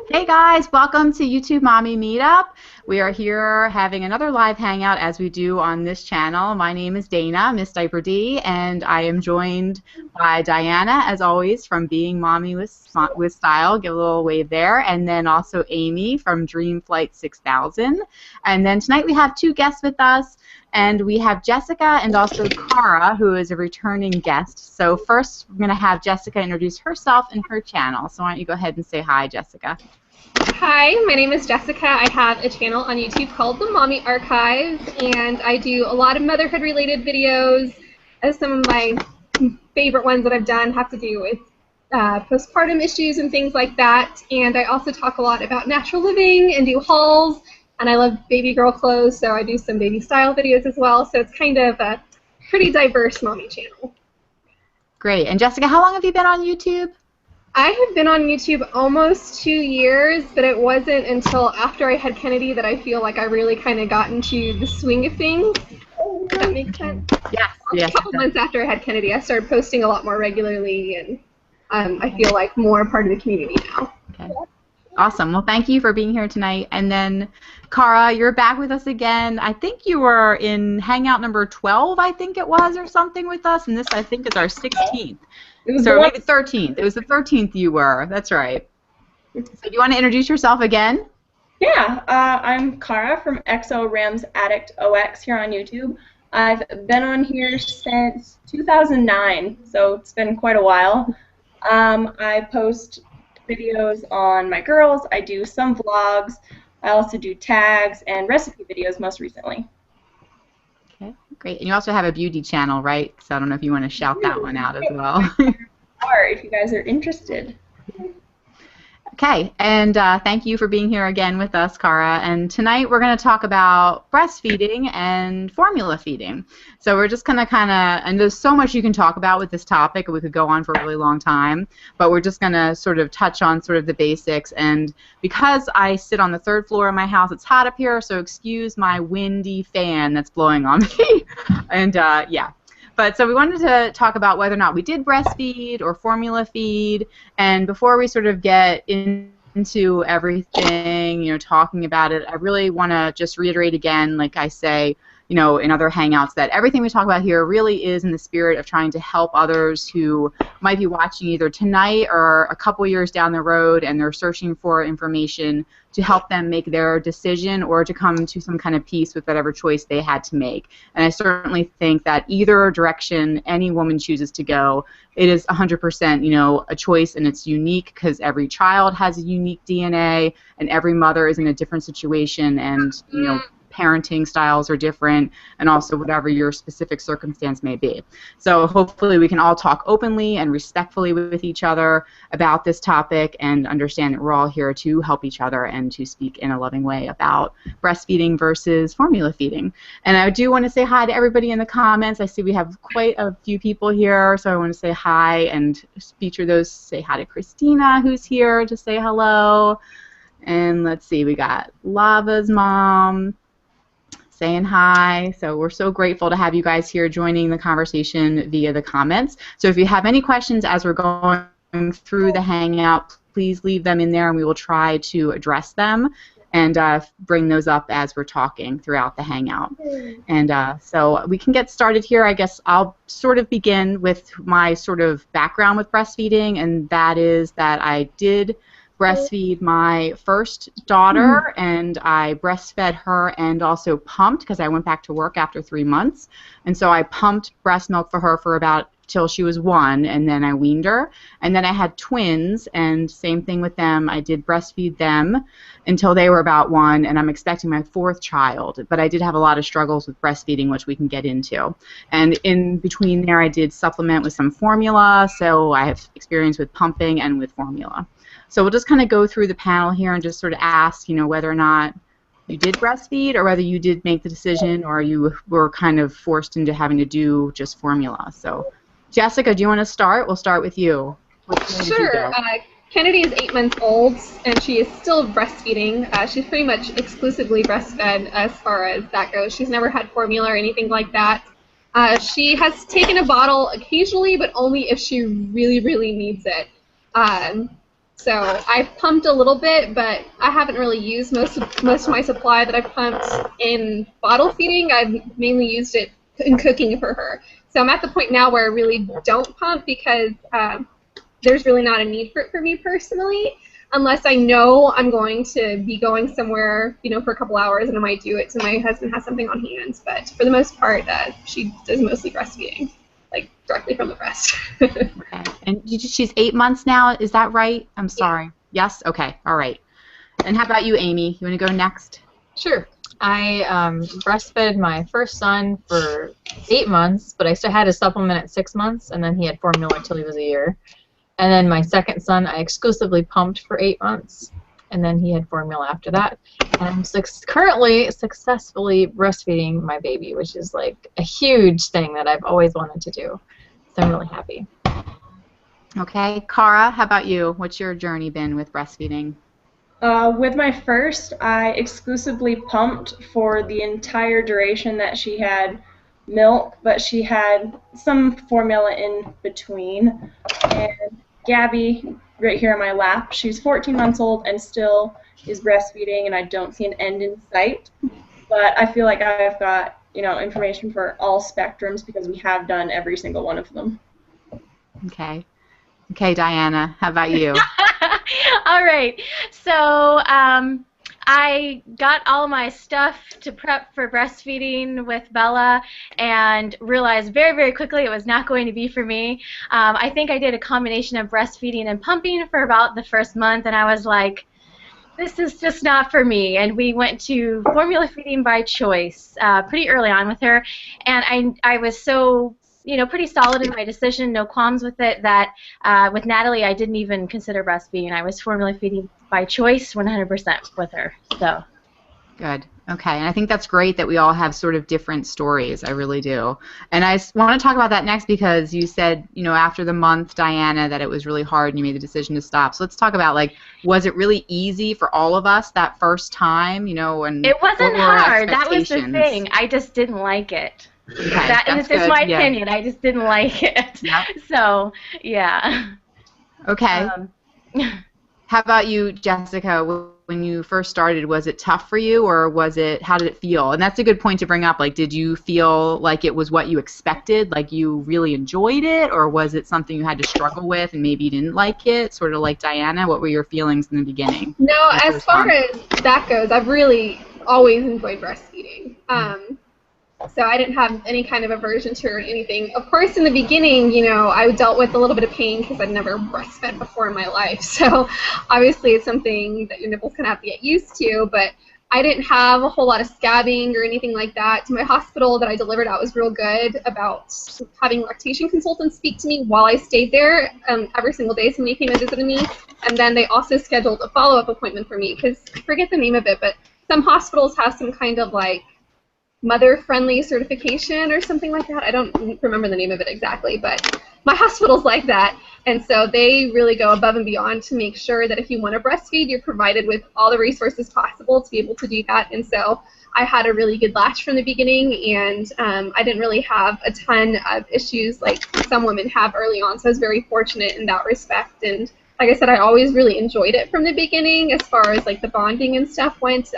Hey guys, welcome to YouTube Mommy Meetup. We are here having another live hangout as we do on this channel. My name is Dana, Miss Diaper D, and I am joined by Diana, as always, from Being Mommy with Style. Give a little wave there. And then also Amy from Dream Flight 6000. And then tonight we have two guests with us. And we have Jessica and also Cara, who is a returning guest. So first, we're going to have Jessica introduce herself and her channel. So why don't you go ahead and say hi, Jessica. Hi, my name is Jessica. I have a channel on YouTube called The Mommy Archives, and I do a lot of motherhood-related videos. Some of my favorite ones that I've done have to do with postpartum issues and things like that. And I also talk a lot about natural living and do hauls. And I love baby girl clothes, so I do some baby style videos as well. So it's kind of a pretty diverse mommy channel. Great. And Jessica, how long have you been on YouTube? I have been on YouTube almost 2 years, but it wasn't until after I had Kennedy that I feel like I really kind of got into the swing of things. Does that make sense? Yes. A couple months after I had Kennedy, I started posting a lot more regularly, and I feel like more part of the community now. Okay. Awesome. Well, thank you for being here tonight. And then, Cara, you're back with us again. I think you were in Hangout number 12, I think it was, or something with us. And this, I think, is our 16th. So maybe 13th. It was the 13th you were. That's right. So do you want to introduce yourself again? Yeah. I'm Cara from XO Rams Addict OX here on YouTube. I've been on here since 2009, so it's been quite a while. I post videos on my girls. I do some vlogs. I also do tags and recipe videos most recently. Okay, great. And you also have a beauty channel, right? So I don't know if you want to shout that one out as well. Or if you guys are interested. Okay, and thank you for being here again with us, Cara. And tonight we're going to talk about breastfeeding and formula feeding. So we're just going to and there's so much you can talk about with this topic, we could go on for a really long time, but we're just going to sort of touch on sort of the basics. And because I sit on the 3rd floor of my house, it's hot up here, so excuse my windy fan that's blowing on me. And yeah. But so we wanted to talk about whether or not we did breastfeed or formula feed, and before we sort of get into everything, you know, talking about it, I really want to just reiterate again, like I say, you know, in other hangouts, that everything we talk about here really is in the spirit of trying to help others who might be watching either tonight or a couple years down the road, and they're searching for information to help them make their decision or to come to some kind of peace with whatever choice they had to make. And I certainly think that either direction any woman chooses to go, it is 100%, you know, a choice, and it's unique because every child has a unique DNA, and every mother is in a different situation, and you know, parenting styles are different, and also whatever your specific circumstance may be. So hopefully we can all talk openly and respectfully with each other about this topic and understand that we're all here to help each other and to speak in a loving way about breastfeeding versus formula feeding. And I do want to say hi to everybody in the comments. I see we have quite a few people here, so I want to say hi and feature those. Say hi to Christina, who's here to say hello. And let's see, we got Lava's mom saying hi. So we're so grateful to have you guys here joining the conversation via the comments. So if you have any questions as we're going through the hangout, please leave them in there and we will try to address them and bring those up as we're talking throughout the hangout. And so we can get started here. I guess I'll sort of begin with my sort of background with breastfeeding, and that is that I did breastfeed my first daughter, and I breastfed her and also pumped because I went back to work after 3 months, and so I pumped breast milk for her for about till she was 1, and then I weaned her. And then I had twins, and same thing with them. I did breastfeed them until they were about 1, and I'm expecting my 4th child. But I did have a lot of struggles with breastfeeding, which we can get into. And in between there, I did supplement with some formula, so I have experience with pumping and with formula. So we'll just kind of go through the panel here and just sort of ask, you know, whether or not you did breastfeed or whether you did make the decision or you were kind of forced into having to do just formula. So Jessica, do you want to start? We'll start with you. Sure. Kennedy is 8 months old, and she is still breastfeeding. She's pretty much exclusively breastfed as far as that goes. She's never had formula or anything like that. She has taken a bottle occasionally, but only if she really, really needs it. So I've pumped a little bit, but I haven't really used most of my supply that I've pumped in bottle feeding. I've mainly used it in cooking for her. So I'm at the point now where I really don't pump because there's really not a need for it for me personally, unless I know I'm going to be going somewhere, for a couple hours, and I might do it so my husband has something on hand. But for the most part, she does mostly breastfeeding, like directly from the breast. Okay. And she's 8 months now, is that right? I'm sorry. Yeah. Yes? Okay. All right. And how about you, Amy? You want to go next? Sure. I breastfed my first son for 8 months, but I still had a supplement at 6 months, and then he had formula until he was a year. And then my second son, I exclusively pumped for 8 months, and then he had formula after that. And I'm currently successfully breastfeeding my baby, which is like a huge thing that I've always wanted to do. So I'm really happy. Okay. Cara, how about you? What's your journey been with breastfeeding? With my first, I exclusively pumped for the entire duration that she had milk, but she had some formula in between. And Gabby, right here on my lap, she's 14 months old and still is breastfeeding, and I don't see an end in sight. But I feel like I've got, information for all spectrums because we have done every single one of them. Okay. Okay, Diana, how about you? All right. So I got all my stuff to prep for breastfeeding with Bella and realized very, very quickly it was not going to be for me. I think I did a combination of breastfeeding and pumping for about the first month, and I was like, this is just not for me. And we went to formula feeding by choice pretty early on with her, and I was so pretty solid in my decision, no qualms with it, that with Natalie, I didn't even consider breastfeeding. I was formula feeding by choice 100% with her. So. Good. Okay. And I think that's great that we all have sort of different stories. I really do. And I want to talk about that next because you said, after the month, Diana, that it was really hard and you made the decision to stop. So let's talk about, was it really easy for all of us that first time, and it wasn't hard. That was the thing. I just didn't like it. Okay, and it's just my opinion. I just didn't like it. Yep. So, yeah. Okay. How about you, Jessica? When you first started, was it tough for you, or how did it feel? And that's a good point to bring up. Did you feel like it was what you expected, like you really enjoyed it, or was it something you had to struggle with and maybe you didn't like it, sort of like Diana? What were your feelings in the beginning? No, as far as that goes, I've really always enjoyed breastfeeding. So I didn't have any kind of aversion to it or anything. Of course, in the beginning, I dealt with a little bit of pain because I'd never breastfed before in my life. So obviously it's something that your nipples kind of have to get used to. But I didn't have a whole lot of scabbing or anything like that. My hospital that I delivered at was real good about having lactation consultants speak to me while I stayed there every single day. Somebody came and visited me. And then they also scheduled a follow-up appointment for me because I forget the name of it, but some hospitals have some kind of mother-friendly certification or something like that. I don't remember the name of it exactly, but my hospital's like that, and so they really go above and beyond to make sure that if you want to breastfeed, you're provided with all the resources possible to be able to do that. And so I had a really good latch from the beginning, and I didn't really have a ton of issues like some women have early on, so I was very fortunate in that respect. And like I said, I always really enjoyed it from the beginning. As far as the bonding and stuff went,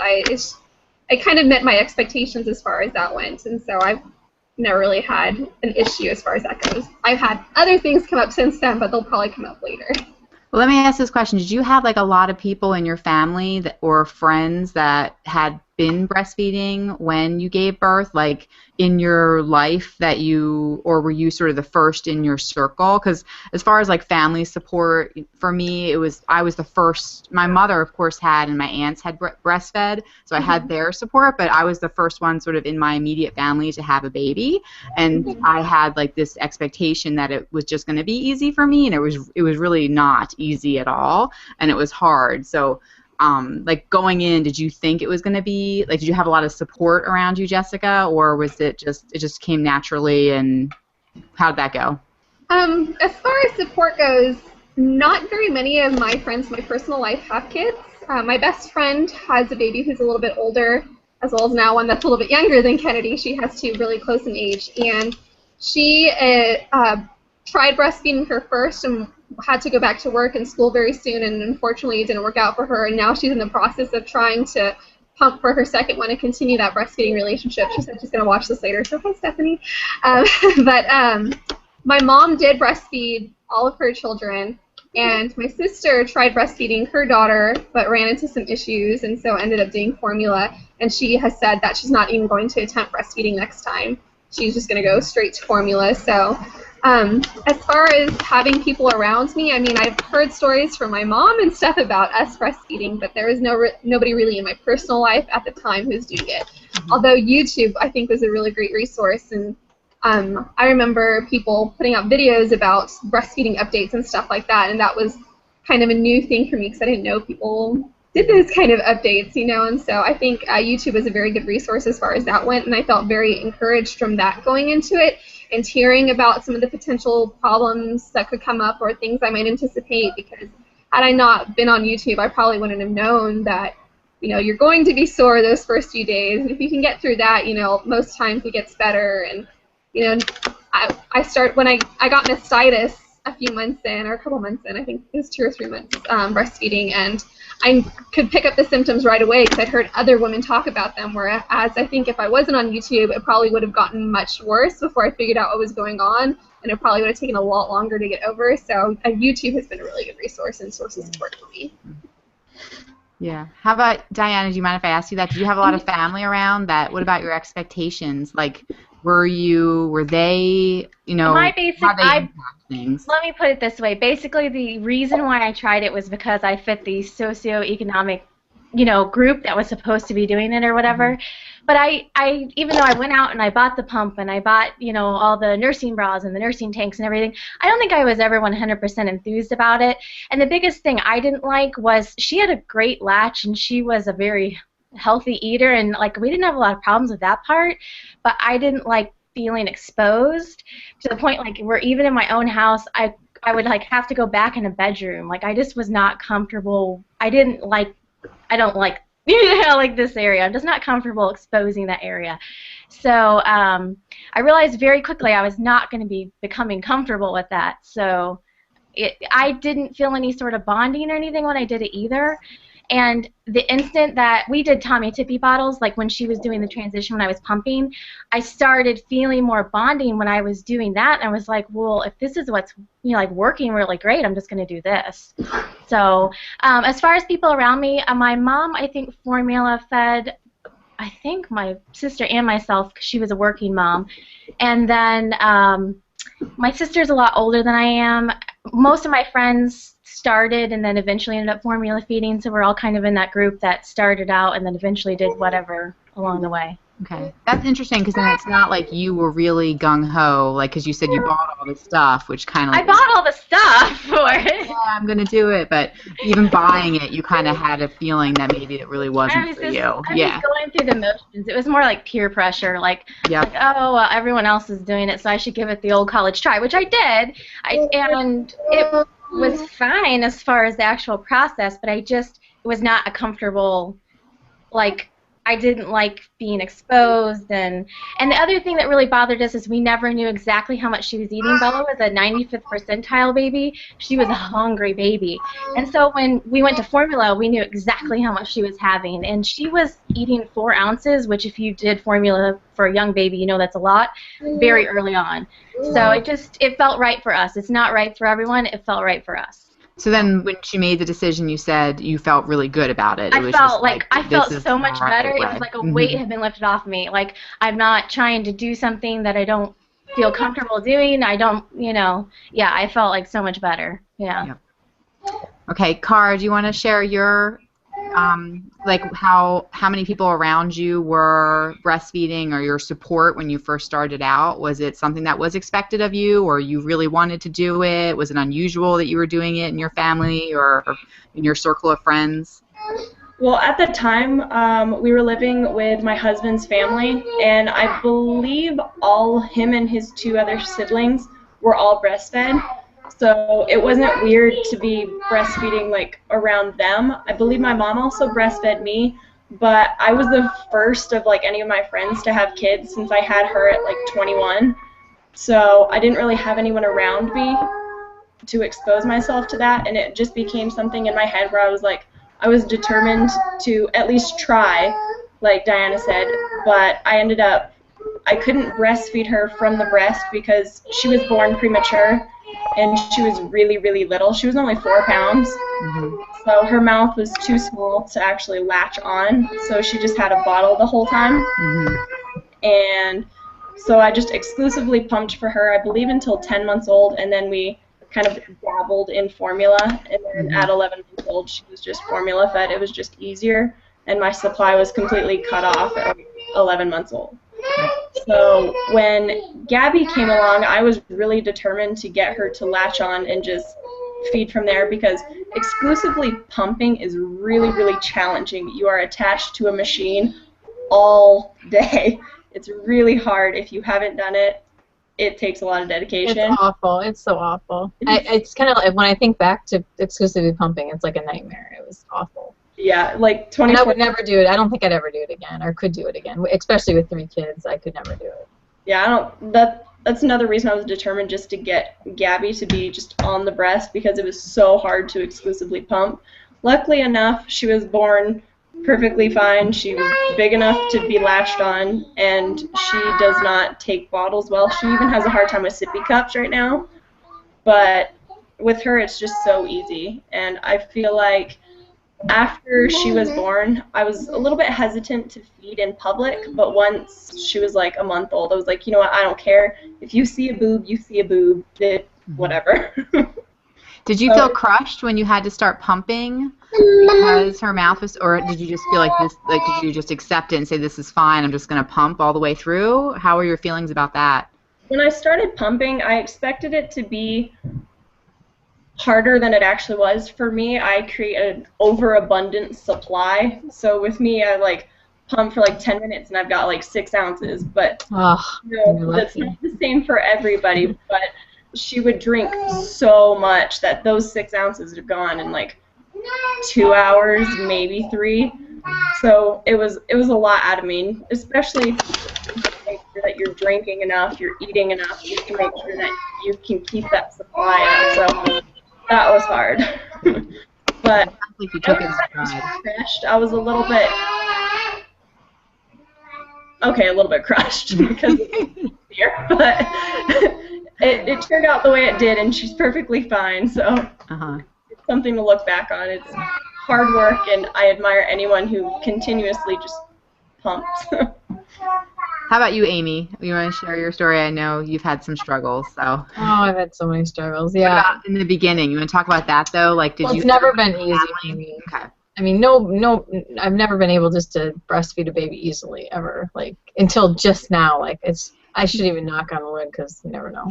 I kind of met my expectations as far as that went, and so I've never really had an issue as far as that goes. I've had other things come up since then, but they'll probably come up later. Well, let me ask this question. Did you have a lot of people in your family or friends that had been breastfeeding when you gave birth, in your life or were you sort of the first in your circle? Because as far as family support, for me, I was the first. My mother, of course, had, and my aunts had breastfed, so I had their support, but I was the first one sort of in my immediate family to have a baby, and I had this expectation that it was just going to be easy for me, and it was really not easy at all, and it was hard. So going in, did you think it was going to be, did you have a lot of support around you, Jessica, or was it just came naturally, and how did that go? As far as support goes, not very many of my friends in my personal life have kids. My best friend has a baby who's a little bit older, as well as now one that's a little bit younger than Kennedy. She has two really close in age, and she tried breastfeeding her first and had to go back to work and school very soon, and unfortunately it didn't work out for her, and now she's in the process of trying to pump for her second one and continue that breastfeeding relationship. She said she's going to watch this later, so hi, Stephanie. But my mom did breastfeed all of her children, and my sister tried breastfeeding her daughter but ran into some issues and so ended up doing formula, and she has said that she's not even going to attempt breastfeeding next time. She's just going to go straight to formula. So as far as having people around me, I mean, I've heard stories from my mom and stuff about us breastfeeding, but there was nobody really in my personal life at the time who's doing it. Although YouTube, I think, was a really great resource, and I remember people putting out videos about breastfeeding updates and stuff like that, and that was kind of a new thing for me because I didn't know people did those kind of updates, you know, and so I think YouTube is a very good resource as far as that went, and I felt very encouraged from that going into it and hearing about some of the potential problems that could come up or things I might anticipate, because had I not been on YouTube, I probably wouldn't have known that, you know, you're going to be sore those first few days, and if you can get through that, you know, most times it gets better. And you know, when I got mastitis a few months in, or a couple months in, I think it was 2 or 3 months breastfeeding, and I could pick up the symptoms right away because I'd heard other women talk about them, whereas I think if I wasn't on YouTube, it probably would have gotten much worse before I figured out what was going on, and it probably would have taken a lot longer to get over. So YouTube has been a really good resource and source of support for me. Yeah. How about, Diana, do you mind if I ask you that? Did you have a lot of family around that? What about your expectations? Like, were they, you know, my basic, things? Let me put it this way. Basically, the reason why I tried it was because I fit the socioeconomic, you know, group that was supposed to be doing it or whatever. But I even though I went out and I bought the pump and I bought, you know, all the nursing bras and the nursing tanks and everything, I don't think I was ever 100% enthused about it. And the biggest thing I didn't like was she had a great latch and she was a very healthy eater, and like we didn't have a lot of problems with that part, but I didn't like feeling exposed to the point like where even in my own house I would like have to go back in a bedroom. Like I just was not comfortable. I don't like you know, like this area. I'm just not comfortable exposing that area. So I realized very quickly I was not going to be becoming comfortable with that. So I didn't feel any sort of bonding or anything when I did it either. And the instant that we did Tommy Tippy bottles, like when she was doing the transition when I was pumping, I started feeling more bonding when I was doing that. And I was like, well, if this is what's, you know, like working really great, I'm just going to do this. So as far as people around me, my mom, I think, formula fed, I think, my sister and myself, because she was a working mom. And then my sister's a lot older than I am. Most of my friends started and then eventually ended up formula feeding, so we're all kind of in that group that started out and then eventually did whatever along the way. Okay, that's interesting because then it's not like you were really gung-ho, like because you said you bought all the stuff, which kind of like, I bought all the stuff for it. Yeah, I'm going to do it, but even buying it, you kind of had a feeling that maybe it really wasn't for you. I was going through the motions. It was more like peer pressure, like, yep. like oh, well, everyone else is doing it, so I should give it the old college try, which I did, and it was fine as far as the actual process, but it was not a comfortable, like, I didn't like being exposed, and the other thing that really bothered us is we never knew exactly how much she was eating. Bella was a 95th percentile baby. She was a hungry baby, and so when we went to formula, we knew exactly how much she was having, and she was eating 4 ounces, which if you did formula for a young baby, you know that's a lot, very early on. So it felt right for us. It's not right for everyone. It felt right for us. So then when she made the decision, you said you felt really good about it. I felt so much better. It was like a weight had been lifted off me. Like I'm not trying to do something that I don't feel comfortable doing. I don't, you know, yeah, I felt like so much better. Yeah. Okay, Cara, do you want to share your, like how many people around you were breastfeeding or your support when you first started out? Was it something that was expected of you, or you really wanted to do it? Was it unusual that you were doing it in your family or in your circle of friends? Well, at the time, we were living with my husband's family, and I believe him and his 2 other siblings were all breastfed. So it wasn't weird to be breastfeeding like around them. I believe my mom also breastfed me, but I was the first of like any of my friends to have kids since I had her at like 21. So I didn't really have anyone around me to expose myself to that, and it just became something in my head where I was like, I was determined to at least try, like Diana said, but I couldn't breastfeed her from the breast because she was born premature and she was really, really little. She was only 4 pounds, so her mouth was too small to actually latch on, so she just had a bottle the whole time. And so I just exclusively pumped for her, I believe, until 10 months old, and then we kind of dabbled in formula, and then at 11 months old she was just formula fed. It was just easier, and my supply was completely cut off at 11 months old. So when Gabby came along, I was really determined to get her to latch on and just feed from there, because exclusively pumping is really, really challenging. You are attached to a machine all day. It's really hard. If you haven't done it, it takes a lot of dedication. It's awful. It's so awful. It's kind of like, when I think back to exclusively pumping, it's like a nightmare. It was awful. Yeah, like 20. And I would never do it. I don't think I'd ever do it again, or could do it again. Especially with 3 kids, I could never do it. Yeah, that's another reason I was determined just to get Gabby to be just on the breast, because it was so hard to exclusively pump. Luckily enough, she was born perfectly fine. She was big enough to be latched on, and she does not take bottles well. She even has a hard time with sippy cups right now. But with her, it's just so easy. And I feel like after she was born, I was a little bit hesitant to feed in public, but once she was like a month old, I was like, you know what, I don't care. If you see a boob, you see a boob. Whatever. Did you feel crushed when you had to start pumping because her mouth was, or did you just feel like this, like did you just accept it and say, this is fine, I'm just going to pump all the way through? How were your feelings about that? When I started pumping, I expected it to be harder than it actually was. For me, I create an overabundant supply. So with me, I like pump for like 10 minutes and I've got like 6 ounces, but that's not the same for everybody. But she would drink so much that those 6 ounces are gone in like 2 hours, maybe 3. So it was a lot out of me, especially to make sure that you're drinking enough, you're eating enough, just to make sure that you can keep that supply up. So that was hard. But like you took it in stride. I was a little bit crushed because of fear, but it turned out the way it did, and she's perfectly fine. So it's something to look back on. It's hard work, and I admire anyone who continuously just pumps. How about you, Amy? You want to share your story? I know you've had some struggles. So. Oh, I've had so many struggles. Yeah. What about in the beginning? You want to talk about that though? Like, did you? It's never been easy for me. Okay. I mean, no, I've never been able just to breastfeed a baby easily ever. Like until just now. Like I shouldn't even knock on wood because you never know.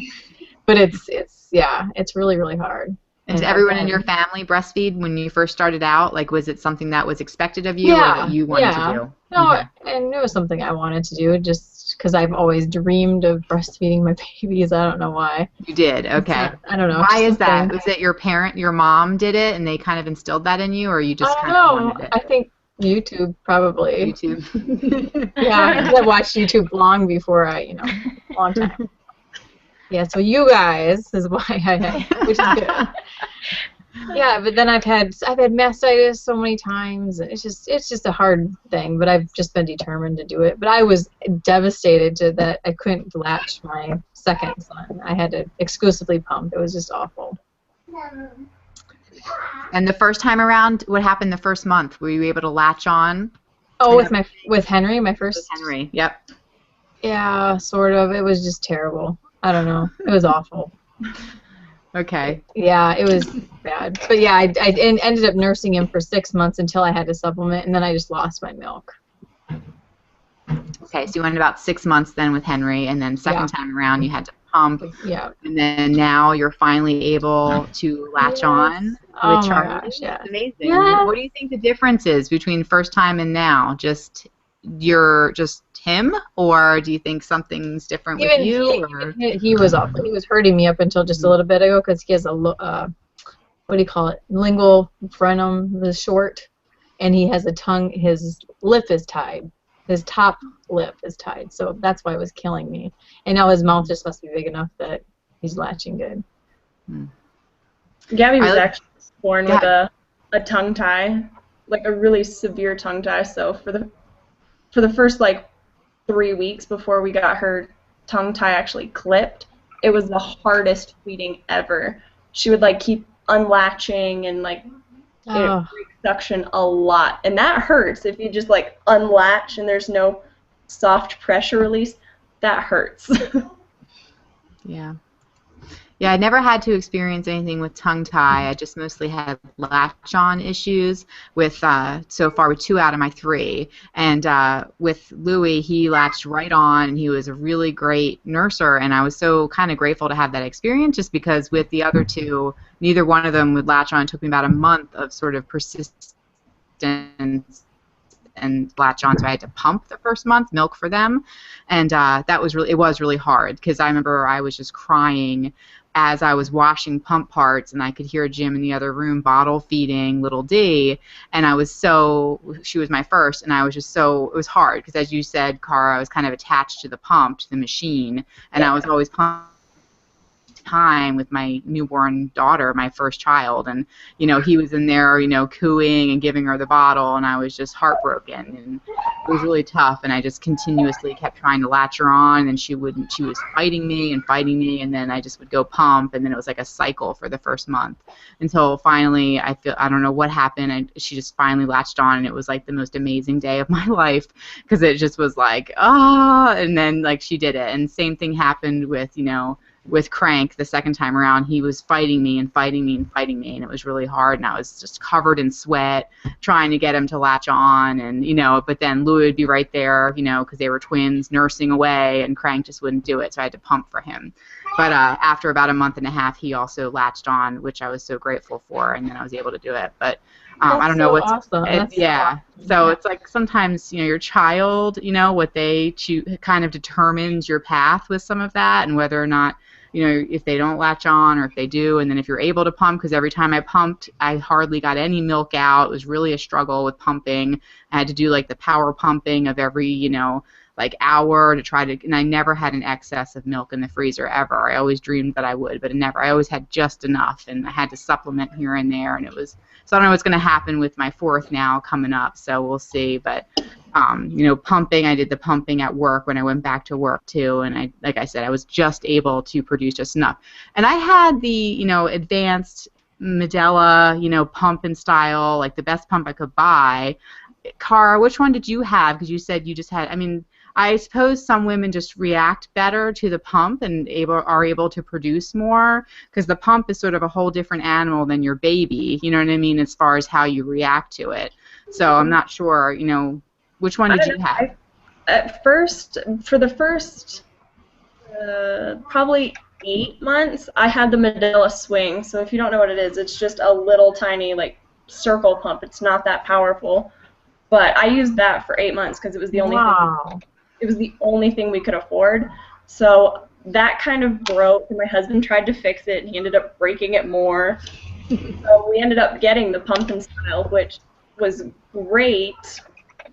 But it's really, really hard. Did everyone in your family breastfeed when you first started out? Like, was it something that was expected of you or that you wanted to do? No, and it was something I wanted to do just because I've always dreamed of breastfeeding my babies. I don't know why. You did? Okay. I don't know. Why is that? Was it your mom did it and they kind of instilled that in you, or you just kind of wanted it? I think YouTube probably. YouTube. Yeah, because I watched YouTube long before long time. Yeah, so you guys is why which is good. Yeah, but then I've had mastitis so many times. It's just a hard thing, but I've just been determined to do it. But I was devastated that I couldn't latch my second son. I had to exclusively pump. It was just awful. And the first time around, what happened the first month? Were you able to latch on? Oh, with Henry, my first. With Henry, yep. Yeah, sort of. It was just terrible. I don't know. It was awful. Okay. Yeah, it was bad. But yeah, I ended up nursing him for 6 months until I had to supplement, and then I just lost my milk. Okay, so you went about 6 months then with Henry, and then second time around you had to pump. Yeah. And then now you're finally able to latch on. Oh my gosh, yeah. It's amazing. Yeah. What do you think the difference is between first time and now? Just him, or do you think something's different with you? He was awful. He was hurting me up until just a little bit ago because he has a what do you call it? Lingual frenum, the short, and he has a tongue. His lip is tied, his top lip is tied, so that's why it was killing me. And now his mouth just must be big enough that he's latching good. Gabby was actually born with a tongue tie, like a really severe tongue tie. So for the first like 3 weeks before we got her tongue tie actually clipped, it was the hardest feeding ever. She would like keep unlatching and like it breaks suction a lot, and that hurts if you just like unlatch and there's no soft pressure release. That hurts. Yeah. Yeah, I never had to experience anything with tongue tie. I just mostly had latch-on issues with, so far with 2 out of my 3. And with Louie, he latched right on, and he was a really great nurser, and I was so kind of grateful to have that experience just because with the other 2, neither one of them would latch on. It took me about a month of sort of persistence and latch on, so I had to pump the first month, milk for them, and that was really, it was really hard because I remember I was just crying as I was washing pump parts, and I could hear Jim in the other room bottle feeding little D, and I was so, she was my first, and I was just so, it was hard because as you said, Cara, I was kind of attached to the pump, to the machine, and I was always pumping time with my newborn daughter, my first child, and you know he was in there, you know, cooing and giving her the bottle, and I was just heartbroken, and it was really tough, and I just continuously kept trying to latch her on, and she wouldn't. She was fighting me, and then I just would go pump, and then it was like a cycle for the first month until finally I don't know what happened, she just finally latched on, and it was like the most amazing day of my life because it just was like and then like she did it, and same thing happened with with Crank the second time around. He was fighting me and fighting me and fighting me, and it was really hard, and I was just covered in sweat trying to get him to latch on, and but then Louie would be right there, because they were twins, nursing away, and Crank just wouldn't do it, so I had to pump for him. But after about a month and a half, he also latched on, which I was so grateful for, and then I was able to do it. But I don't know what's awesome. yeah. So it's like sometimes your child, what they choose kind of determines your path with some of that, and whether or not if they don't latch on or if they do, and then if you're able to pump, because every time I pumped, I hardly got any milk out. It was really a struggle with pumping. I had to do like the power pumping of every like hour to try to, and I never had an excess of milk in the freezer ever. I always dreamed that I would, but I always had just enough, and I had to supplement here and there, and it was, so I don't know what's going to happen with my 4th now coming up, so we'll see, but pumping, I did the pumping at work when I went back to work too, and like I said, I was just able to produce just enough. And I had the, advanced Medela, pump and style, like the best pump I could buy. Cara, which one did you have? Because you said you just had, I suppose some women just react better to the pump and are able to produce more, because the pump is sort of a whole different animal than your baby, you know what I mean, as far as how you react to it. So I'm not sure, which one did you have? At first, for the first probably 8 months, I had the Medela Swing. So if you don't know what it is, it's just a little tiny like circle pump. It's not that powerful, but I used that for 8 months because it was the only thing. It was the only thing we could afford. So that kind of broke, and my husband tried to fix it, and he ended up breaking it more. So we ended up getting the pump and style, which was great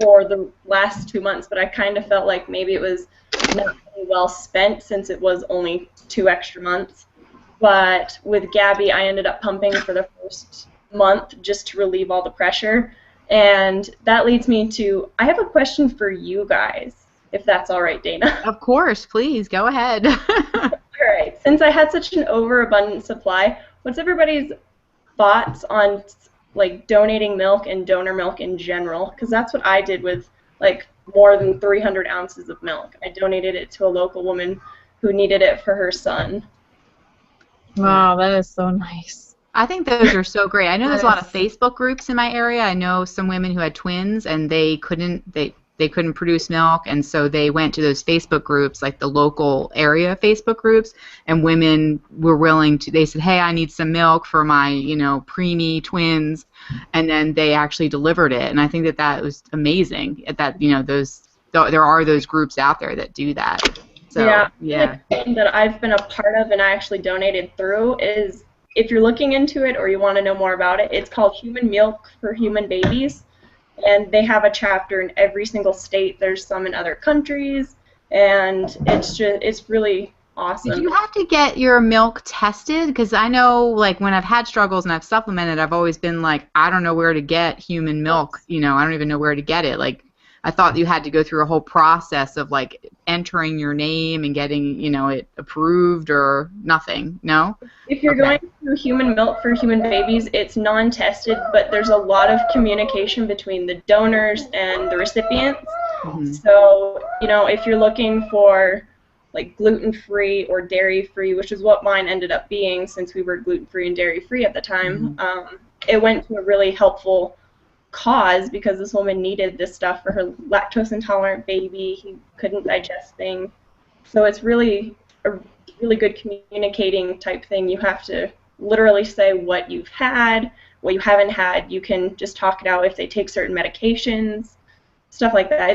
for the last 2 months, but I kind of felt like maybe it was not really well spent since it was only 2 extra months. But with Gabby, I ended up pumping for the first month just to relieve all the pressure. And that leads me to, I have a question for you guys, if that's all right, Dana. Of course, please, go ahead. All right. Since I had such an overabundant supply, what's everybody's thoughts on like donating milk and donor milk in general? Because that's what I did with like more than 300 ounces of milk. I donated it to a local woman who needed it for her son. Wow, that is so nice. I think those are so great. I know there's a lot of Facebook groups in my area. I know some women who had twins and they couldn't produce milk, and so they went to those Facebook groups, like the local area Facebook groups, and women were willing to, they said, hey, I need some milk for my, preemie twins, and then they actually delivered it, and I think that was amazing, that, there are those groups out there that do that. So, yeah. The thing that I've been a part of and I actually donated through is, if you're looking into it or you want to know more about it, it's called Human Milk for Human Babies. and they have a chapter in every single state. There's some in other countries, and it's really awesome. Did you have to get your milk tested? Because I know, like, when I've had struggles and I've supplemented, I've always been like, I don't know where to get human milk. You know, I don't even know where to get it. Like, I thought you had to go through a whole process of, like, entering your name and getting, you know, it approved or nothing. No? If you're going through human milk for human babies, it's non-tested, but there's a lot of communication between the donors and the recipients. Mm-hmm. So, you know, if you're looking for like gluten-free or dairy-free, which is what mine ended up being since we were gluten-free and dairy-free at the time, it went to a really helpful cause because this woman needed this stuff for her lactose-intolerant baby. He couldn't digest things. So it's really a really good communicating type thing. You have to literally say what you've had, what you haven't had. You can just talk it out if they take certain medications, stuff like that.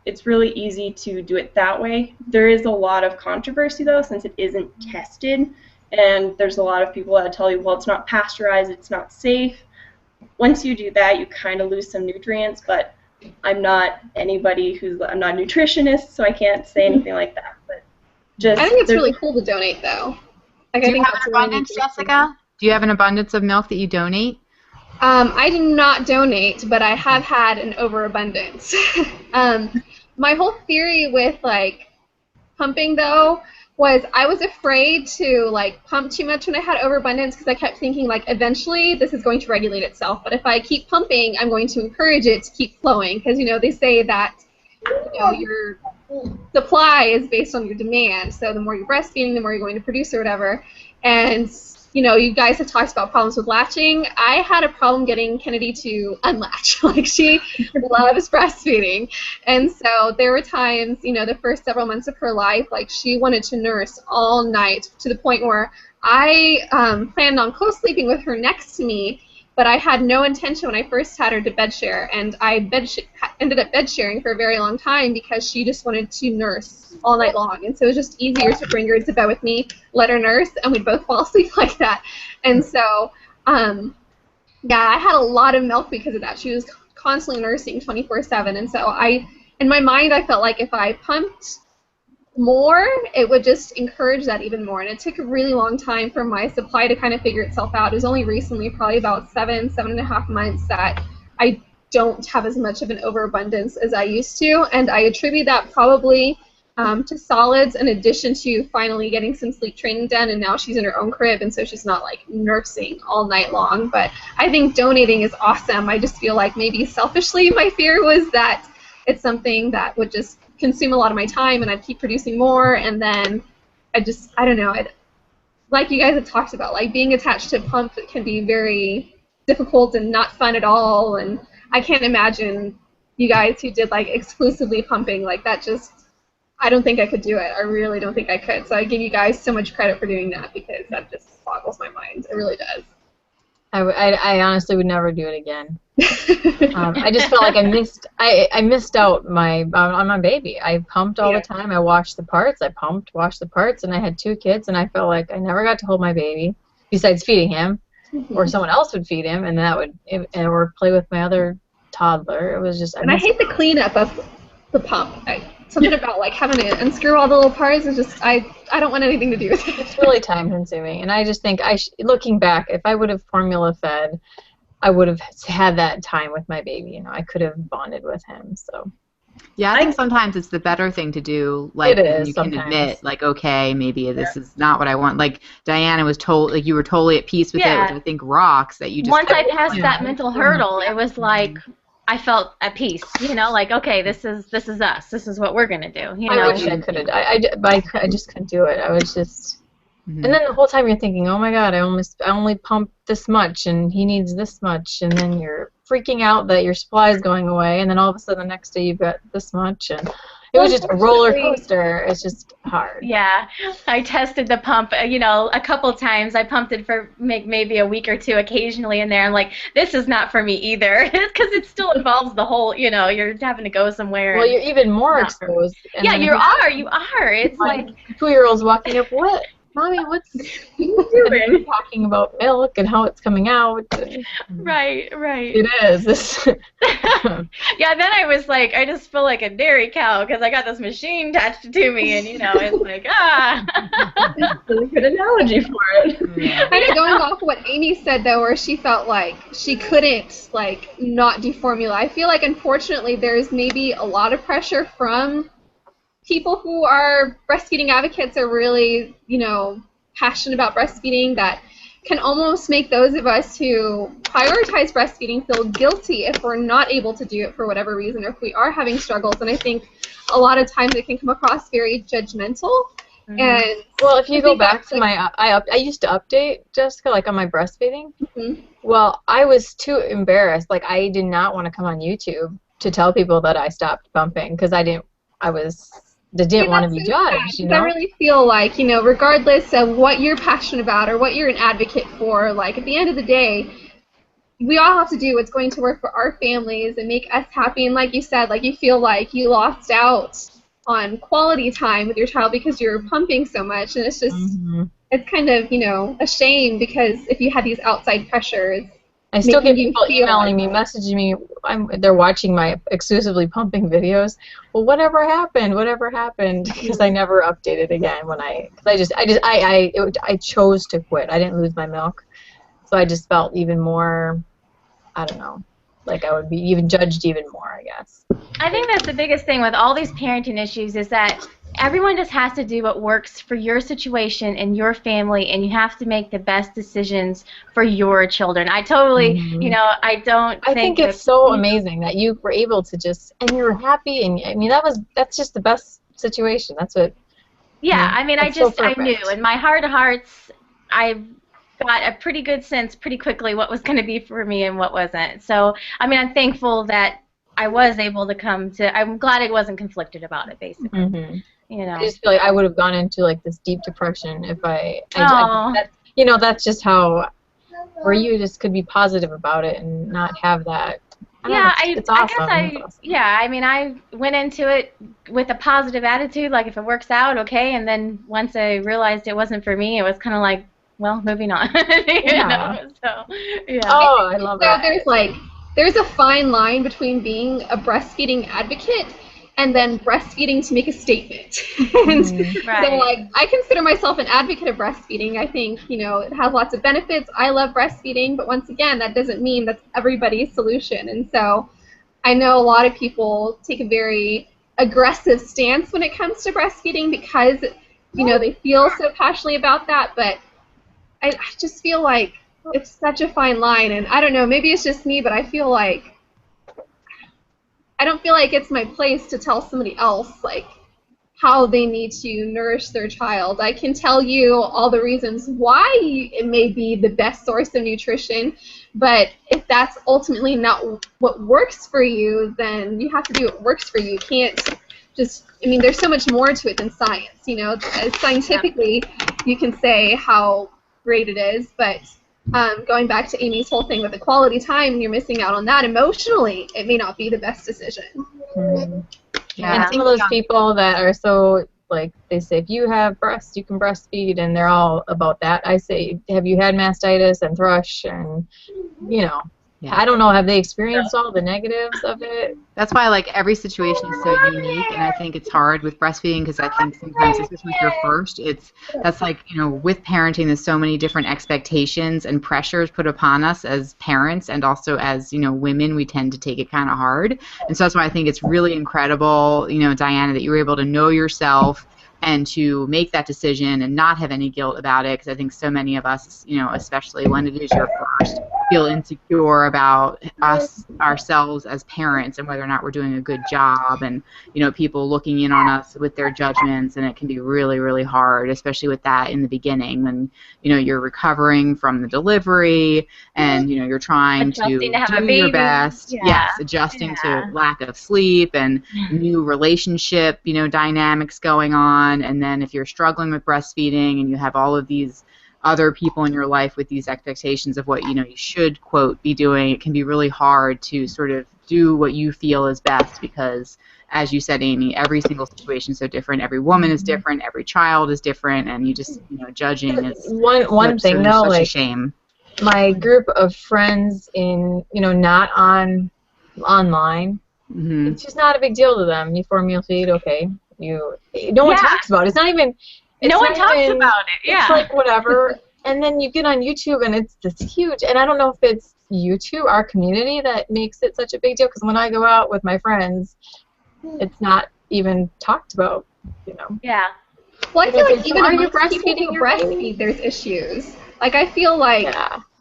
It's really easy to do it that way. There is a lot of controversy, though, since it isn't tested, and there's a lot of people that tell you, well, it's not pasteurized, it's not safe. Once you do that, you kind of lose some nutrients, but I'm not I'm not a nutritionist, so I can't say anything like that. But I think it's really cool to donate, though. Like, do you have an abundance, Jessica? Do you have an abundance of milk that you donate? I do not donate, but I have had an overabundance. My whole theory with, like, pumping, though, was I was afraid to, like, pump too much when I had overabundance because I kept thinking, like, eventually this is going to regulate itself. But if I keep pumping, I'm going to encourage it to keep flowing because, you know, they say that, you know, your supply is based on your demand. So the more you're breastfeeding, the more you're going to produce or whatever. And, you know, you guys have talked about problems with latching. I had a problem getting Kennedy to unlatch. Like, she loves breastfeeding. And so there were times, you know, the first several months of her life, like, she wanted to nurse all night to the point where I planned on co-sleeping with her next to me, but I had no intention when I first had her to bed share, and I ended up bed sharing for a very long time because she just wanted to nurse all night long, and so it was just easier to bring her to bed with me, let her nurse, and we'd both fall asleep like that. And so, yeah, I had a lot of milk because of that. She was constantly nursing 24/7, and so in my mind, I felt like if I pumped more, it would just encourage that even more. And it took a really long time for my supply to kind of figure itself out. It was only recently, probably about 7.5 months, that I don't have as much of an overabundance as I used to. And I attribute that probably to solids in addition to finally getting some sleep training done. And now she's in her own crib, and so she's not like nursing all night long. But I think donating is awesome. I just feel like maybe selfishly my fear was that it's something that would just consume a lot of my time and I'd keep producing more, and then I don't know, like you guys have talked about, like, being attached to a pump can be very difficult and not fun at all, and I can't imagine you guys who did, like, exclusively pumping, like, that just, I don't think I could do it. I really don't think I could. So I give you guys so much credit for doing that because that just boggles my mind. It really does. I honestly would never do it again. I just felt like I missed out on my baby. I pumped all the time. I washed the parts. I pumped, washed the parts, and I had 2 kids, and I felt like I never got to hold my baby besides feeding him, or someone else would feed him, and or play with my other toddler. It was just. I hate the cleanup of the pump. Something about, like, having to unscrew all the little parts is just, I don't want anything to do with it. It's really time consuming, and I just think looking back, if I would have formula fed, I would have had that time with my baby. You know, I could have bonded with him. So. Yeah, I think sometimes it's the better thing to do. Like, you can admit, like, okay, maybe this is not what I want. Like, Diana was like, you were totally at peace with it, which I think rocks. That you just once I passed that mental hurdle, it was like. I felt at peace, you know, like, okay, this is us. This is what we're gonna do. You know, I wish I could have. I just couldn't do it. I was just, and then the whole time you're thinking, oh my God, I only pumped this much, and he needs this much, and then you're freaking out that your supply is going away, and then all of a sudden the next day you've got this much, and it was just a roller coaster. It's just hard. Yeah, I tested the pump, you know, a couple times. I pumped it for maybe a week or 2 occasionally in there. I'm like, this is not for me either, because it still involves the whole, you know, you're having to go somewhere. Well, you're even more exposed. Yeah, you are. It's like 2-year-olds walking up, what? Mommy, what's you doing? talking about milk and how it's coming out? Right. It is. Yeah, then I was like, I just feel like a dairy cow because I got this machine attached to me, and it's like, That's a really good analogy for it. Kind of going off what Amy said though, where she felt like she couldn't not do formula. I feel like unfortunately there's maybe a lot of pressure from people who are breastfeeding advocates are really, passionate about breastfeeding that can almost make those of us who prioritize breastfeeding feel guilty if we're not able to do it for whatever reason or if we are having struggles. And I think a lot of times it can come across very judgmental. And well, if you go back to I used to update, Jessica, like on my breastfeeding. Well, I was too embarrassed. Like, I did not want to come on YouTube to tell people that I stopped pumping because I didn't want to be judged. I really feel like, regardless of what you're passionate about or what you're an advocate for, like, at the end of the day, we all have to do what's going to work for our families and make us happy. And like you said, like, you feel like you lost out on quality time with your child because you're pumping so much, and it's just it's kind of a shame because if you had these outside pressures, I still get people emailing me, messaging me. They're watching my exclusively pumping videos. Well, whatever happened? Because I never updated again I chose to quit. I didn't lose my milk, so I just felt even more. I don't know. Like I would be even judged even more, I guess. I think that's the biggest thing with all these parenting issues is that everyone just has to do what works for your situation and your family, and you have to make the best decisions for your children. I totally, I think it's so amazing that you were able to and you were happy, and I mean that's just the best situation. That's what. Yeah, I mean, I knew in my heart of hearts, I got a pretty good sense pretty quickly what was going to be for me and what wasn't. So, I mean, I'm thankful that I was able to I'm glad I wasn't conflicted about it, basically. I just feel like I would have gone into like this deep depression if that's just how, where you just could be positive about it and not have that. It's awesome. I mean, I went into it with a positive attitude, like if it works out, okay, and then once I realized it wasn't for me, it was kind of like, well, moving on. So, yeah. Oh, I love that. There's a fine line between being a breastfeeding advocate and then breastfeeding to make a statement. And so, I consider myself an advocate of breastfeeding. I think, it has lots of benefits. I love breastfeeding, but once again, that doesn't mean that's everybody's solution. And so I know a lot of people take a very aggressive stance when it comes to breastfeeding because, they feel so passionately about that, but I just feel like it's such a fine line, and I don't know, maybe it's just me, but I feel like I don't feel like it's my place to tell somebody else, like, how they need to nourish their child. I can tell you all the reasons why it may be the best source of nutrition, but if that's ultimately not what works for you, then you have to do what works for you. You can't just, there's so much more to it than science, Scientifically, you can say how great it is, but going back to Amy's whole thing with the quality time, you're missing out on that. Emotionally, it may not be the best decision. Yeah. And some of those people that are so, like, they say, if you have breasts, you can breastfeed, and they're all about that. I say, have you had mastitis and thrush? And, I don't know, have they experienced all the negatives of it? That's why, like, every situation is so unique, and I think it's hard with breastfeeding because I think sometimes, especially with your first, that's like, with parenting, there's so many different expectations and pressures put upon us as parents, and also as, women, we tend to take it kind of hard. And so that's why I think it's really incredible, Diana, that you were able to know yourself and to make that decision and not have any guilt about it, because I think so many of us, especially when it is your first, feel insecure about ourselves as parents and whether or not we're doing a good job, and people looking in on us with their judgments, and it can be really, really hard, especially with that in the beginning when you're recovering from the delivery and you're trying to do your best. Yes, adjusting to lack of sleep and new relationship dynamics going on. And then if you're struggling with breastfeeding and you have all of these other people in your life with these expectations of what you should, quote, be doing, it can be really hard to sort of do what you feel is best, because, as you said, Amy, every single situation is so different. Every woman is different. Every child is different, and you just, judging is one thing though, such like a shame. my group of friends in, not online, it's just not a big deal to them. You formula feed, okay. No one talks about it. It's not even. No one talks about it. Yeah. It's like whatever. And then you get on YouTube and it's this huge. And I don't know if it's YouTube, our community, that makes it such a big deal. Because when I go out with my friends, it's not even talked about. Yeah. Well, I feel like even amongst people who breastfeed, there's issues. Like, I feel like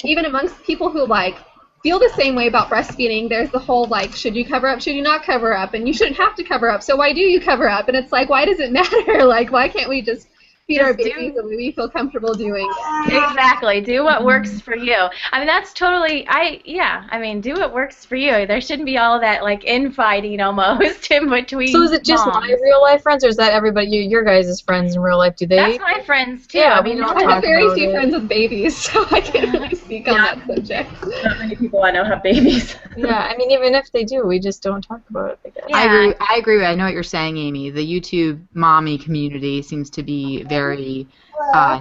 even amongst people who, like, feel the same way about breastfeeding, there's the whole, like, should you cover up, should you not cover up, and you shouldn't have to cover up, so why do you cover up? And it's like, why does it matter? Like, why can't we just feed our babies the way we feel comfortable doing? Exactly. Do what works for you. I mean, that's totally, I mean, do what works for you. There shouldn't be all that, like, infighting almost in between. So is it just my real life friends, or is that everybody, your guys' friends in real life? Do they? That's my friends, too. Yeah, I mean, I have very few friends with babies, so I can't really speak on that subject. Not many people I know have babies. Yeah, I mean, even if they do, we just don't talk about it, I guess. Yeah. I agree. I know what you're saying, Amy. The YouTube mommy community seems to be very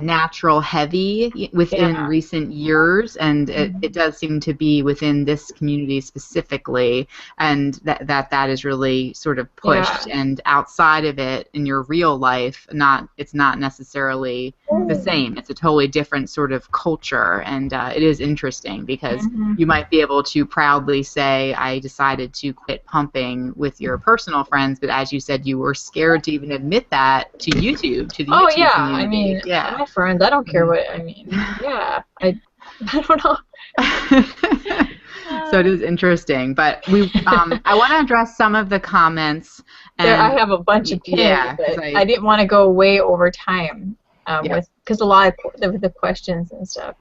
natural heavy within recent years, and it does seem to be within this community specifically, and that is really sort of pushed. And outside of it, in your real life, it's not necessarily the same. It's a totally different sort of culture, and it is interesting because you might be able to proudly say, I decided to quit pumping with your personal friends, but as you said, you were scared to even admit that to YouTube, to the YouTube community. I mean, my friends, I don't care what, I mean, I don't know. So it is interesting, but I want to address some of the comments. And I have a bunch of pins, but I didn't want to go way over time because a lot of the questions and stuff.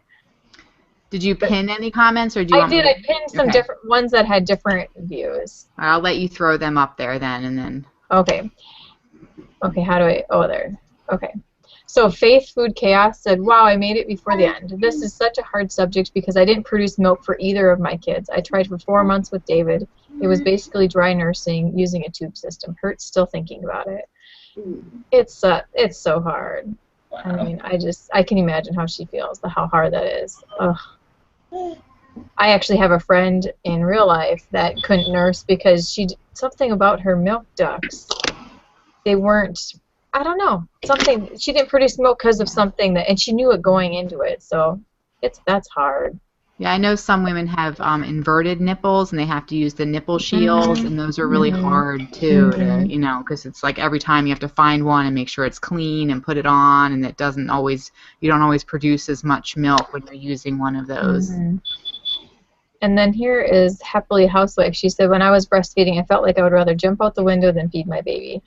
Did you pin any comments, or do you? I pinned some different ones that had different views. I'll let you throw them up there then, and then. Okay. Okay. How do I? Oh, there. Okay. So Faith Food Chaos said, wow, I made it before the end. This is such a hard subject because I didn't produce milk for either of my kids. I tried for 4 months with David. It was basically dry nursing using a tube system. Hurts still thinking about it. It's so hard. Wow. I mean, I can imagine how she feels, how hard that is. Ugh. I actually have a friend in real life that couldn't nurse because something about her milk ducts. They weren't, I don't know, she didn't produce milk because of something and she knew it going into it, so that's hard. Yeah, I know some women have inverted nipples, and they have to use the nipple shields, and those are really hard too, because it's like every time you have to find one and make sure it's clean and put it on, and you don't always produce as much milk when you're using one of those. And then here is Happily Housewife. She said, when I was breastfeeding, I felt like I would rather jump out the window than feed my baby.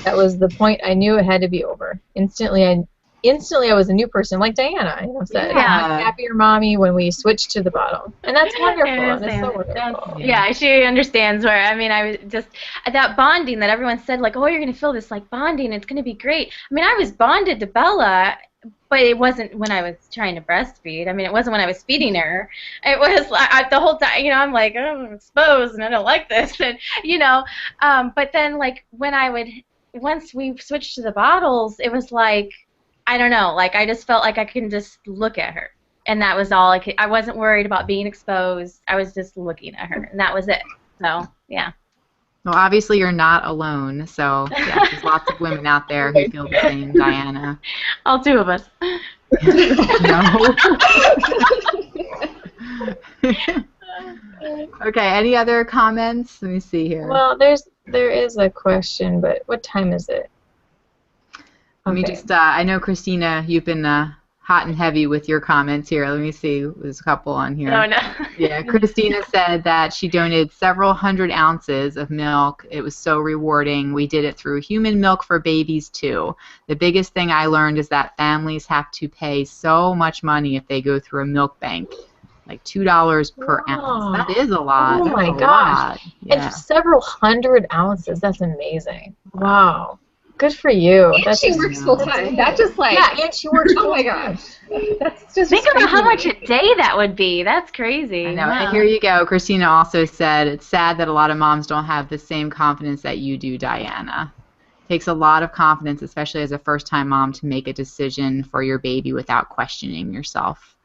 That was the point I knew it had to be over. Instantly I was a new person, like Diana said. I'm a happier mommy when we switched to the bottle. And that's wonderful. And it's so wonderful. Yeah, she understands where, I mean, I was just, that bonding that everyone said, like, oh, you're going to feel this, like, bonding, it's going to be great. I mean, I was bonded to Bella, but it wasn't when I was trying to breastfeed. I mean, it wasn't when I was feeding her. It was like, the whole time, I'm like, oh, I'm exposed, and I don't like this. And, but then, like, once we switched to the bottles, it was like, I don't know, like, I just felt like I could just look at her. And that was all I wasn't worried about being exposed. I was just looking at her, and that was it. So, yeah. Well, obviously you're not alone, so yeah, there's lots of women out there who feel the same, Diana. All two of us. No. Okay, any other comments? Let me see here. Well, there is a question, but what time is it? Let me just, I know, Christina, you've been hot and heavy with your comments here. Let me see. There's a couple on here. Oh, no. Yeah, Christina said that she donated several hundred ounces of milk. It was so rewarding. We did it through Human Milk for Babies, too. The biggest thing I learned is that families have to pay so much money if they go through a milk bank. Like $2 per ounce. That is a lot. Oh, my gosh. Yeah. And several hundred ounces. That's amazing. Wow. Good for you. And she works full time. That just like and she works. oh my gosh, that's just Think about how much crazy. a day that would be. That's crazy. I know. Wow. And here you go. Christina also said it's sad that a lot of moms don't have the same confidence that you do, Diana. It takes a lot of confidence, especially as a first-time mom, to make a decision for your baby without questioning yourself.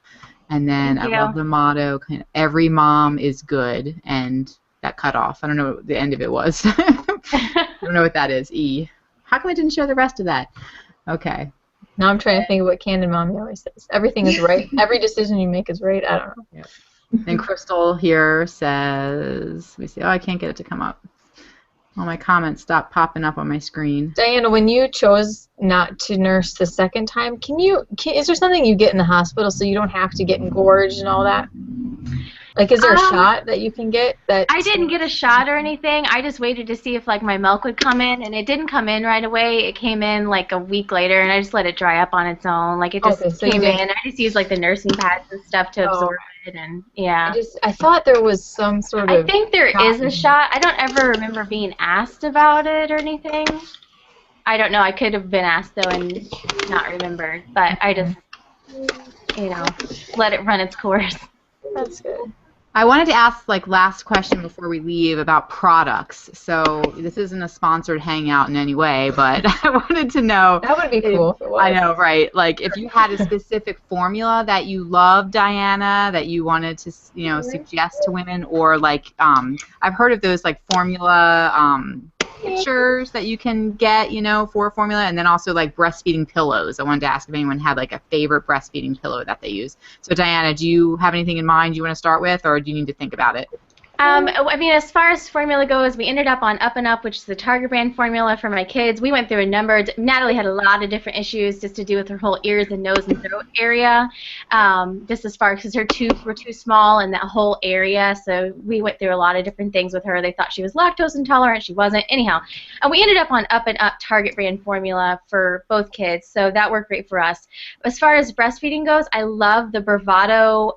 And then Thank I you. love the motto, every mom is good, and that cut off. I don't know what the end of it was. I don't know what that is. E. How come I didn't show the rest of that? Okay. Now I'm trying to think of what Candid Mommy always says. Everything is right. Every decision you make is right. I don't know. Yep. And Crystal here says, let me see. Oh, I can't get it to come up. All my comments stopped popping up on my screen. Diana, when you chose not to nurse the second time, is there something you get in the hospital so you don't have to get engorged and all that? Like, is there a shot that you can get? I didn't get a shot or anything. I just waited to see if like my milk would come in, and it didn't come in right away. It came in like a week later, and I just let it dry up on its own. Like it just came in. I just used like the nursing pads and stuff to absorb it, and yeah. I thought there was some sort of. I think there is a shot. I don't ever remember being asked about it or anything. I don't know. I could have been asked though and not remembered, but I just, let it run its course. That's good. I wanted to ask, like, last question before we leave about products. So this isn't a sponsored hangout in any way, but I wanted to know. That would be cool if it was. I know, right? Like, if you had a specific formula that you love, Diana, that you wanted to, suggest to women, or like, I've heard of those like formula pictures that you can get, for formula, and then also like breastfeeding pillows. I wanted to ask if anyone had like a favorite breastfeeding pillow that they use. So Diana, do you have anything in mind you want to start with, or do you need to think about it? I mean, as far as formula goes, we ended up on Up and Up, which is the Target brand formula for my kids. We went through a number. Natalie had a lot of different issues just to do with her whole ears and nose and throat area, just as far because her tubes were too small in that whole area. So we went through a lot of different things with her. They thought she was lactose intolerant. She wasn't. Anyhow, and we ended up on Up and Up Target brand formula for both kids. So that worked great for us. As far as breastfeeding goes, I love the Bravado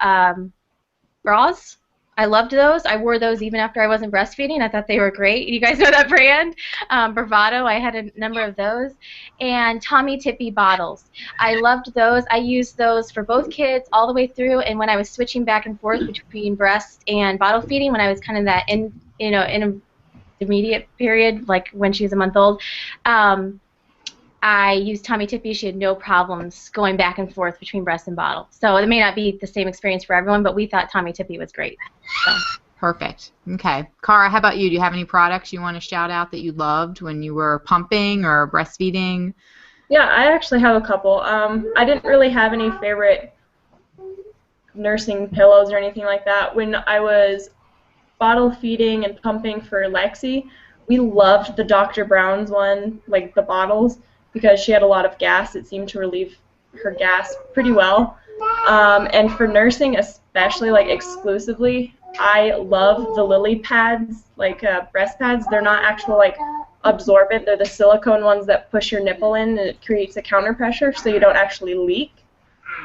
bras. I loved those. I wore those even after I wasn't breastfeeding. I thought they were great. You guys know that brand? Bravado. I had a number of those. And Tommy Tippy bottles. I loved those. I used those for both kids all the way through. And when I was switching back and forth between breast and bottle feeding, when I was kind of that intermediate period, like when she was a month old, I used Tommy Tippy. She had no problems going back and forth between breast and bottle. So it may not be the same experience for everyone, but we thought Tommy Tippy was great. So. Perfect. Okay. Cara, how about you? Do you have any products you want to shout out that you loved when you were pumping or breastfeeding? Yeah, I actually have a couple. I didn't really have any favorite nursing pillows or anything like that. When I was bottle feeding and pumping for Lexi, we loved the Dr. Brown's one, like the bottles, because she had a lot of gas. It seemed to relieve her gas pretty well. And for nursing, especially, like exclusively, I love the Lily pads, like breast pads. They're not actual like absorbent. They're the silicone ones that push your nipple in, and it creates a counter pressure so you don't actually leak,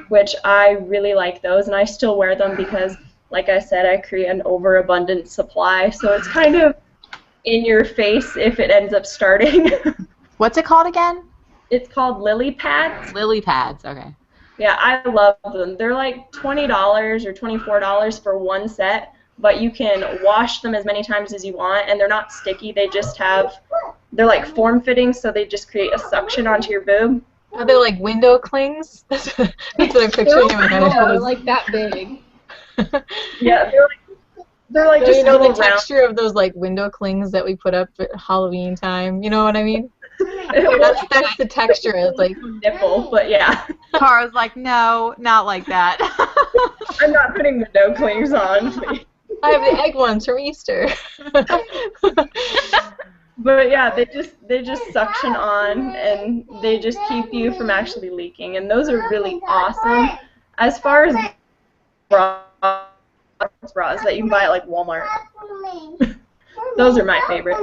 which I really like those, and I still wear them because, like I said, I create an overabundant supply, so it's kind of in your face if it ends up starting. What's it called again? It's called Lily pads. Lily pads, okay. Yeah, I love them. They're like $20 or $24 for one set, but you can wash them as many times as you want, and they're not sticky. They're like form-fitting, so they just create a suction onto your boob. Are they like window clings? That's what I'm picturing in my head. They're like that big. Yeah, they're like just the little texture of those like window clings that we put up at Halloween time. You know what I mean? That's the texture. It's like nipple, but yeah. Cara's like, no, not like that. I'm not putting window clings on, please. I have the egg ones from Easter. But yeah, they just suction on, and they just keep you from actually leaking, and those are really awesome. As far as bras that you can buy at like Walmart, those are my favorite.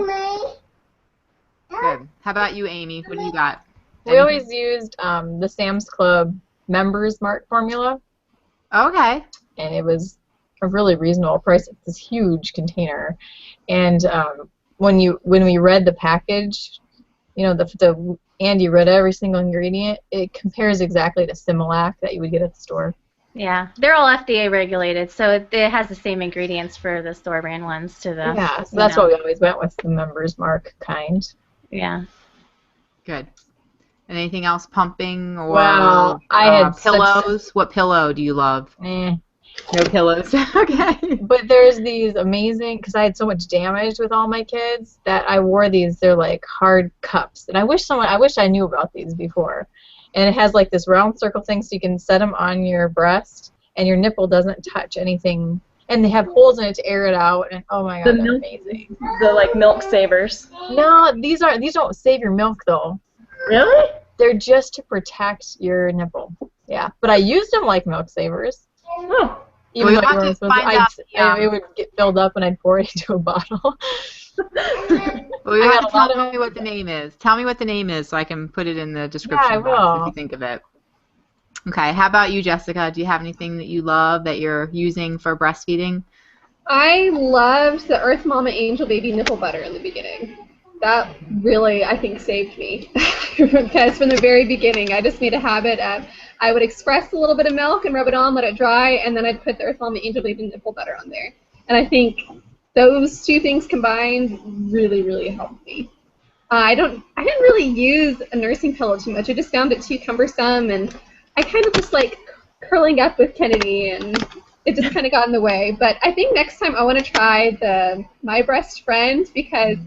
Good. How about you, Amy? What do you got? We always used the Sam's Club Members Mark formula. Okay. And it was a really reasonable price. It's this huge container, and when we read the package, you know, the Andy read every single ingredient. It compares exactly to Similac that you would get at the store. Yeah, they're all FDA regulated, so it has the same ingredients for the store brand ones to the. Yeah, so that's why we always went with the Members Mark kind. Yeah. Good. And anything else pumping or well, I had pillows? What pillow do you love? No pillows. Okay. But there's these amazing, because I had so much damage with all my kids that I wore these. They're like hard cups, and I wish I knew about these before. And it has like this round circle thing, so you can set them on your breast, and your nipple doesn't touch anything. And they have holes in it to air it out, and oh my god, they're amazing. The like milk savers. No, these don't save your milk though. Really? They're just to protect your nipple. Yeah, but I used them like milk savers. Oh. Even though you weren't supposed to, it would get filled up and I'd pour it into a bottle. Well, you have to tell me what the name is. Tell me what the name is so I can put it in the description box if you think of it. Okay, how about you, Jessica? Do you have anything that you love that you're using for breastfeeding? I loved the Earth Mama Angel Baby nipple butter in the beginning. That really, I think, saved me. Because from the very beginning, I just made a habit of, I would express a little bit of milk and rub it on, let it dry, and then I'd put the Earth Mama Angel Baby nipple butter on there. And I think those two things combined really, really helped me. I didn't really use a nursing pillow too much. I just found it too cumbersome, and I kind of just like curling up with Kennedy, and it just kind of got in the way. But I think next time I want to try the My Breast Friend, because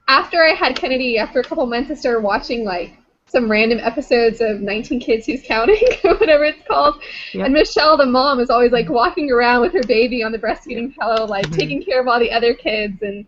after I had Kennedy, after a couple months, I started watching like some random episodes of 19 Kids Who's Counting, or whatever it's called. Yep. And Michelle, the mom, is always like walking around with her baby on the breastfeeding pillow, like taking care of all the other kids. And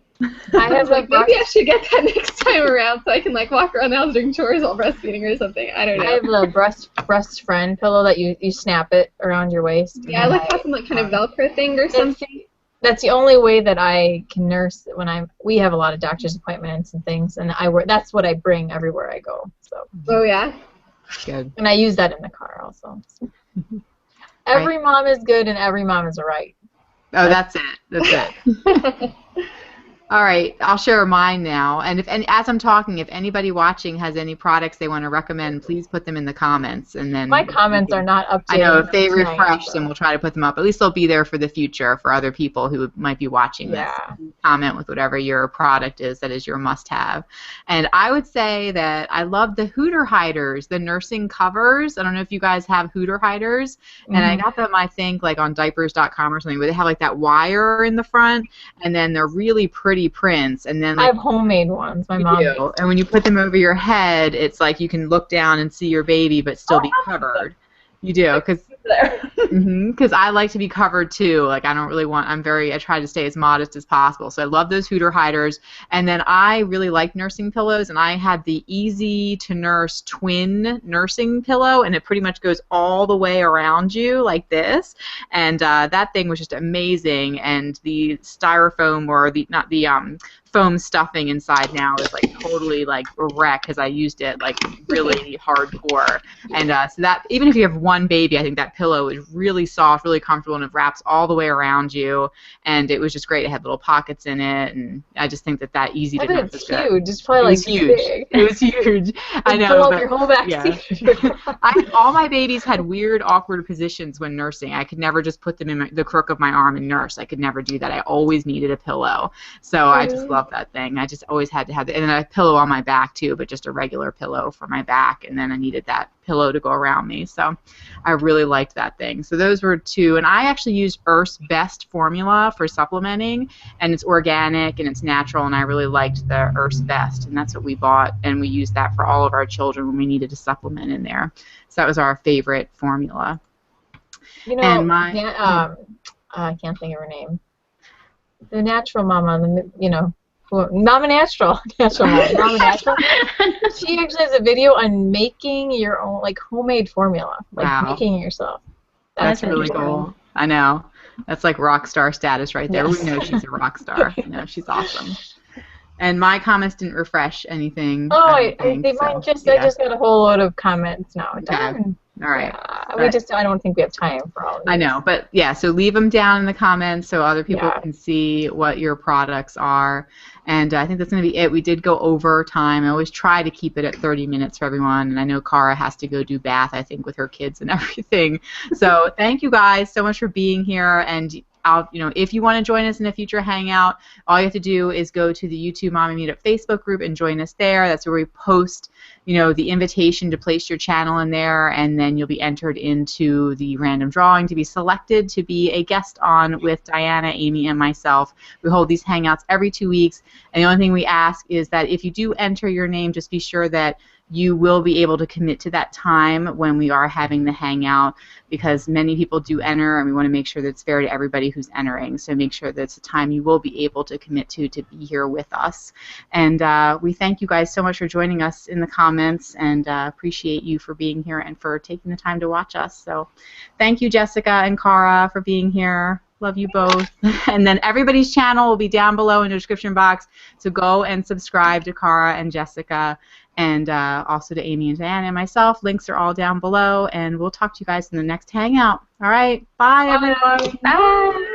I was like, maybe I should get that next time around so I can like walk around the house doing chores while breastfeeding or something. I don't know. I have a breast friend pillow that you snap it around your waist. Yeah, I like have some like kind of Velcro thing or something. That's the only way that I can nurse when we have a lot of doctor's appointments and things, and that's what I bring everywhere I go. So. Oh yeah. Good. And I use that in the car also. Every mom is good and every mom is right. Oh, that's it. That's it. All right, I'll share mine now. And as I'm talking, if anybody watching has any products they want to recommend, please put them in the comments. And then my comments are not updated. I know if they refresh, then we'll try to put them up. At least they'll be there for the future for other people who might be watching this. Comment with whatever your product is that is your must-have. And I would say that I love the Hooter hiders, the nursing covers. I don't know if you guys have Hooter hiders. And I got them, I think, like on diapers.com or something, where they have like that wire in the front, and then they're really pretty prints, and then like, I have homemade ones. My mom do. And when you put them over your head, it's like you can look down and see your baby but still be covered. You do, because I like to be covered too. Like I don't really want. I try to stay as modest as possible. So I love those Hooter hiders. And then I really like nursing pillows, and I had the Easy to Nurse twin nursing pillow, and it pretty much goes all the way around you like this. And that thing was just amazing. And the styrofoam or not the foam stuffing inside now is like totally like a wreck because I used it like really hardcore. And so that even if you have one baby, I think that pillow is really soft, really comfortable, and it wraps all the way around you. And it was just great. It had little pockets in it, and I just think that Easy to Nurse is good. Huge. It's probably like huge. Big. It was huge. I know. Fill up your whole back seat. All my babies had weird, awkward positions when nursing. I could never just put them in the crook of my arm and nurse. I could never do that. I always needed a pillow. So I just love that thing. I just always had to have it. And then a pillow on my back too, but just a regular pillow for my back. And then I needed that pillow to go around me. So I really liked that thing. So those were two. And I actually used Earth's Best formula for supplementing, and it's organic and it's natural, and I really liked the Earth's Best, and that's what we bought, and we used that for all of our children when we needed a supplement in there. So that was our favorite formula. You know, and I can't think of her name. The natural mama, Mama Natural. Mama Natural. She actually has a video on making your own, like, homemade formula. Like, making it yourself. That's really cool. I know. That's like rock star status right there. Yes. We know she's a rock star. She's awesome. And my comments didn't refresh anything. Oh, I just got a whole load of comments now. Okay. All right. Yeah, I don't think we have time for all of these. I know, but yeah, so leave them down in the comments so other people Yeah. can see what your products are. And I think that's going to be it. We did go over time. I always try to keep it at 30 minutes for everyone. And I know Cara has to go do bath, I think, with her kids and everything. So thank you guys so much for being here. And if you want to join us in a future hangout, all you have to do is go to the YouTube Mommy Meetup Facebook group and join us there. That's where we post, the invitation to place your channel in there, and then you'll be entered into the random drawing to be selected to be a guest on with Diana, Amy, and myself. We hold these hangouts every 2 weeks, and the only thing we ask is that if you do enter your name, just be sure that you will be able to commit to that time when we are having the hangout, because many people do enter, and we want to make sure that it's fair to everybody who's entering. So make sure that it's a time you will be able to commit to be here with us. And we thank you guys so much for joining us in the comments, and appreciate you for being here and for taking the time to watch us. So thank you, Jessica and Cara, for being here. Love you both. And then everybody's channel will be down below in the description box. So go and subscribe to Cara and Jessica, and also to Amy and Diana and myself. Links are all down below, and we'll talk to you guys in the next hangout. All right. Bye, everyone. Bye.